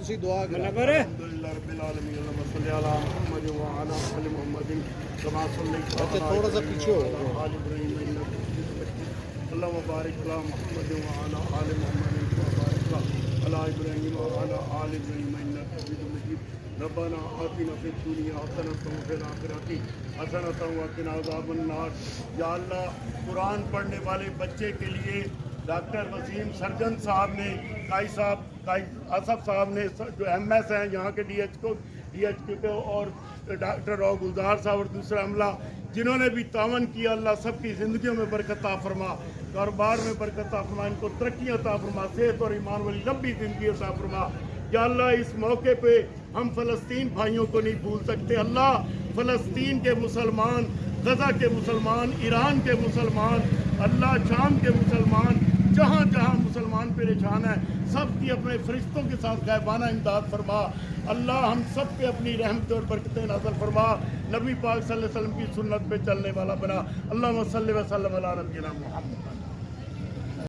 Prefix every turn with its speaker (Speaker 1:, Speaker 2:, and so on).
Speaker 1: تسی دعا کرو
Speaker 2: الحمدللہ رب العالمین اللہم صلی علی محمد وعلی آل محمد کما صلیت
Speaker 1: اچھا تھوڑا سا پیچھے ہو
Speaker 2: آل ابراہیم انک حمید مجید اللہم بارک علی محمد وعلی آل محمد کما بارکت علی ابراہیم وعلی آل ابراہیم انک حمید مجید ربنا آتنا فی الدنیا حسنۃ وفی الآخرۃ حسنۃ وقنا عذاب النار. یا اللہ قرآن پڑھنے والے بچے کے لیے ڈاکٹر وسیم سرجن صاحب نے قائد اسف صاحب نے جو ایم ایس ہیں یہاں کے ڈی ایچ کیو اور ڈاکٹر رو گلزار صاحب اور دوسرا عملہ جنہوں نے بھی تعاون کیا اللہ سب کی زندگیوں میں برکت عطا فرما, کاروبار میں برکت عطا فرما, ان کو ترقی عطا فرما, صحت اور ایمان والی لمبی زندگی عطا فرما. یا اللہ اس موقع پہ ہم فلسطین بھائیوں کو نہیں بھول سکتے. اللہ فلسطین کے مسلمان, غزہ کے مسلمان, ایران کے مسلمان, اللہ شام کے مسلمان, جہاں جہاں مسلمان پریشان ہیں سب کی اپنے فرشتوں کے ساتھ غائبانہ امداد فرما. اللہ ہم سب پہ اپنی رحمت اور برکتیں نازل فرما. نبی پاک صلی اللہ علیہ وسلم کی سنت پہ چلنے والا بنا. اللہم صلی وسلم علی نبینا محمد.